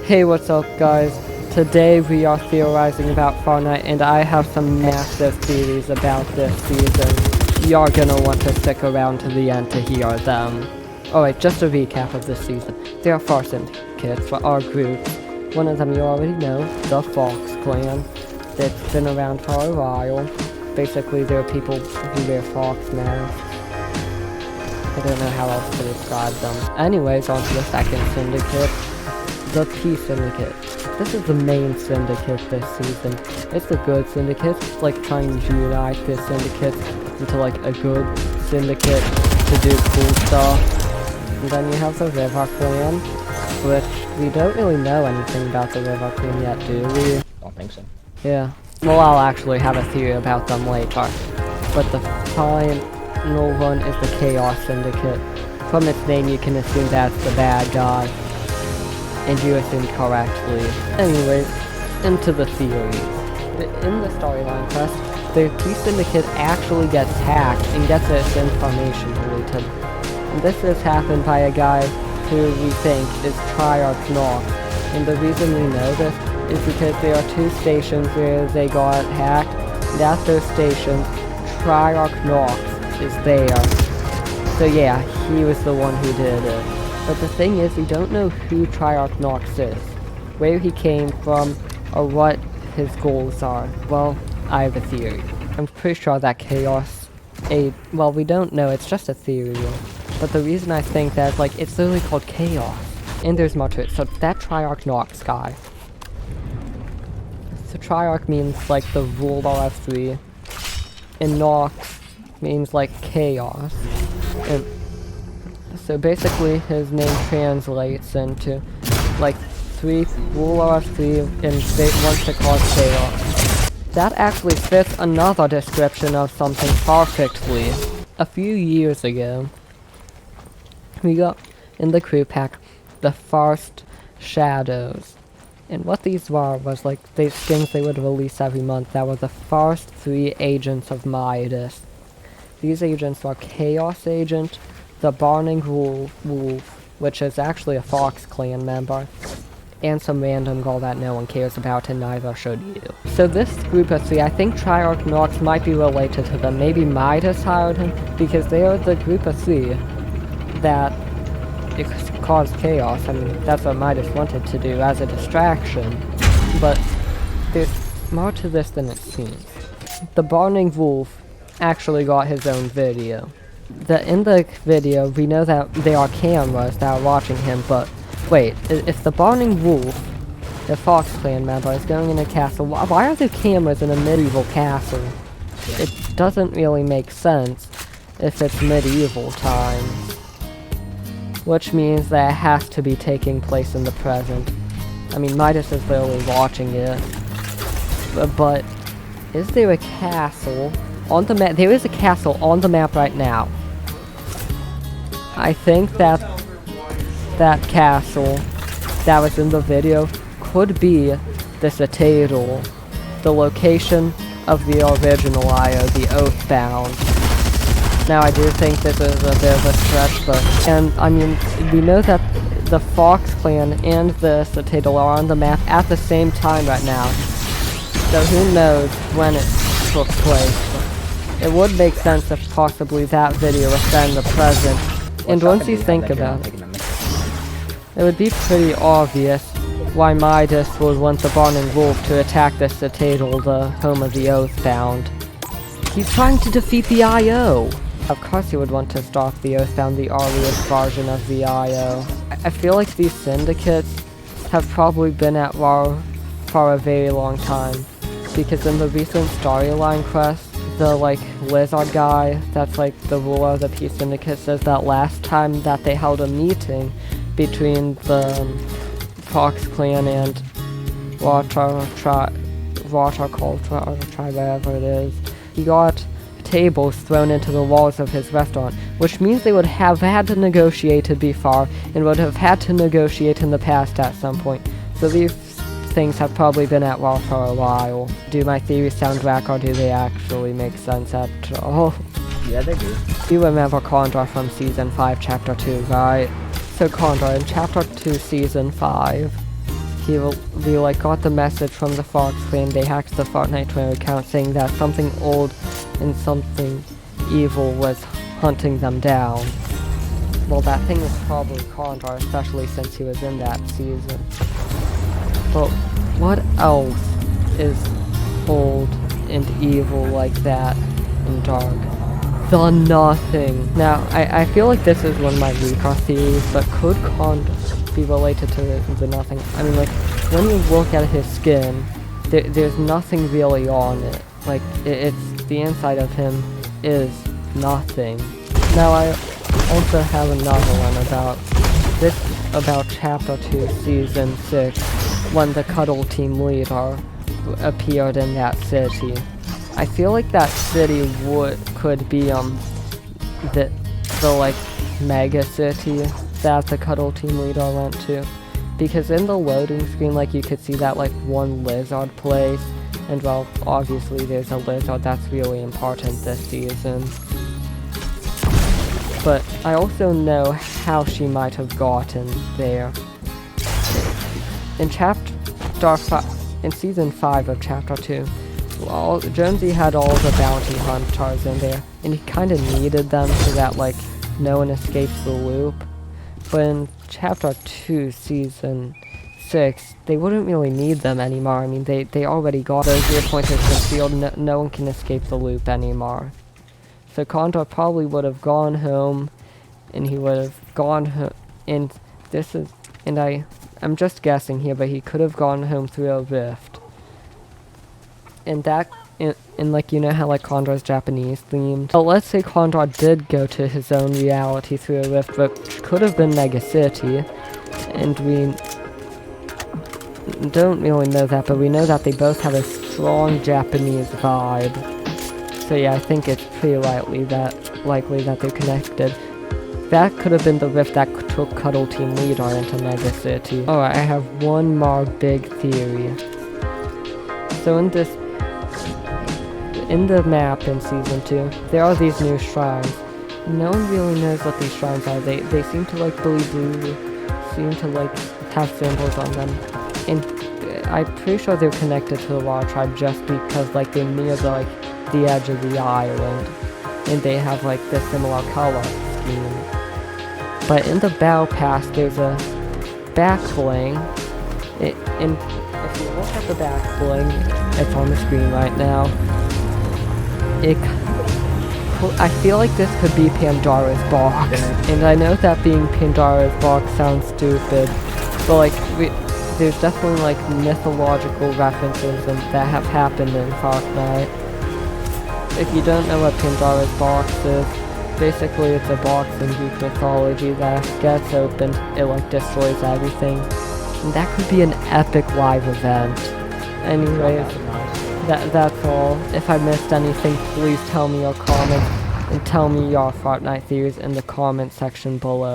Hey, what's up guys? Today we are theorizing about Fortnite and I have some massive theories about this season. You're gonna want to stick around to the end to hear them. Alright, just a recap of this season. There are 4 syndicates for our groups. One of them you already know, the Fox Clan. It's been around for a while. Basically, there are people who wear fox masks. I don't know how else to describe them. Anyways, on to the second syndicate. The P Syndicate. This is the main syndicate this season. It's a good syndicate. It's like trying to unite this syndicate into like a good syndicate to do cool stuff. And then you have the River Clan, which we don't really know anything about the River Clan yet, do we? Don't think so. Yeah. Well, I'll actually have a theory about them later. But the final one is the Chaos Syndicate. From its name you can assume that's the bad guy. And you assumed correctly. Anyways, into the theories. In the storyline quest, the T Syndicate actually gets hacked and gets its information deleted. And this has happened by a guy who we think is Triarch Nox. And the reason we know this is because there are 2 stations where they got hacked, and at those stations, Triarch Nox is there. So yeah, he was the one who did it. But the thing is, we don't know who Triarch Nox is, where he came from, or what his goals are. Well, I have a theory. I'm pretty sure that Chaos well, we don't know, it's just a theory. But the reason I think that, like, it's literally called Chaos. And there's more to it. So that Triarch Nox guy. So Triarch means, like, the ruler of 3. And Nox means, like, chaos. And so basically, his name translates into, like, ruler of 3, and they want to cause chaos. That actually fits another description of something perfectly. A few years ago, we got in the crew pack the first shadows. And what these were was, like, the skins they would release every month. That were the first 3 agents of Midas. These agents are Chaos Agent, the Burning Wolf, which is actually a Fox Clan member, and some random girl that no one cares about and neither should you. So this group of 3, I think Triarch Nox might be related to them. Maybe Midas hired him, because they are the group of 3 that caused chaos. I mean, that's what Midas wanted to do as a distraction, but there's more to this than it seems. The Burning Wolf actually got his own video. In the video, we know that there are cameras that are watching him, but wait, if the Burning Wolf, the Fox Clan member, is going in a castle, why are there cameras in a medieval castle? It doesn't really make sense if it's medieval times. Which means that it has to be taking place in the present. I mean, Midas is literally watching it. But is there a castle on the map? There is a castle on the map right now. I think that castle that was in the video could be the Citadel, the location of the original IO, the Oathbound. Now I do think this is a bit of a stretch, but, and I mean, we know that the Fox Clan and the Citadel are on the map at the same time right now. So who knows when it took place. It would make sense if possibly that video was set in the present. And once you think about it, it would be pretty obvious why Midas would want the Burning Wolf to attack the Citadel, the home of the Oathbound. He's trying to defeat the IO! Of course he would want to stop the Oathbound, the earliest version of the IO. I feel like these syndicates have probably been at war for a very long time. Because in the recent storyline quest, the, like, lizard guy that's, like, the ruler of the Peace Syndicate says that last time that they held a meeting between the Fox Clan and Water Culture, or Tribe, whatever it is, he got tables thrown into the walls of his restaurant, which means they would have had to negotiate before, and would have had to negotiate in the past at some point. So these things have probably been at war for a while. Do my theories sound whack, or do they actually make sense at all? Yeah, they do. You remember Condor from Season 5, Chapter 2, right? So Condor, in Chapter 2, Season 5, we like got the message from the Fox clan. They hacked the Fortnite Twitter account saying that something old and something evil was hunting them down. Well, that thing was probably Condor, especially since he was in that season. But what else is old and evil like that and dark? The Nothing. Now, I feel like this is one of my weaker theories, but could Condor be related to the Nothing? I mean, like, when you look at his skin, there's nothing really on it. Like, it's the inside of him is nothing. Now, I also have another one about Chapter 2, Season 6, when the Cuddle Team leader appeared in that city. I feel like that city could be the like mega city that the Cuddle Team leader went to, because in the loading screen, like, you could see that like one lizard place, and well, obviously there's a lizard that's really important this season. But I also know how she might have gotten there. In Season 5 of Chapter 2, well, Jonesy had all the bounty hunters in there, and he kind of needed them so that, like, no one escapes the loop. But in Chapter 2, Season 6, they wouldn't really need them anymore. I mean, they already got those gear pointers concealed, no one can escape the loop anymore. So Condor probably would have gone home, and he would have gone home, and I'm just guessing here, but he could have gone home through a rift. And like, you know how like Condor's Japanese themed? Well, let's say Condor did go to his own reality through a rift, but could have been Mega City, and we don't really know that, but we know that they both have a strong Japanese vibe. So yeah, I think it's pretty likely that they're connected. That could have been the rift that took Cuddle Team leader into Mega City. Alright, I have one more big theory. So in the map in Season 2, there are these new shrines. No one really knows what these shrines are. They seem to like blue, seem to like have symbols on them. And I'm pretty sure they're connected to the Water Tribe just because like they're near the edge of the island, and they have like the similar color scheme. But in the Battle Pass, there's a back bling, and if you look at the back bling, it's on the screen right now. I feel like this could be Pandora's box, and I know that being Pandora's box sounds stupid, but like there's definitely like mythological references that have happened in Fortnite. If you don't know what Pandora's box is, basically it's a box in Greek mythology that gets opened, it like destroys everything. And that could be an epic live event. Anyways, that's all. If I missed anything, please tell me your comments, and tell me your Fortnite theories in the comment section below.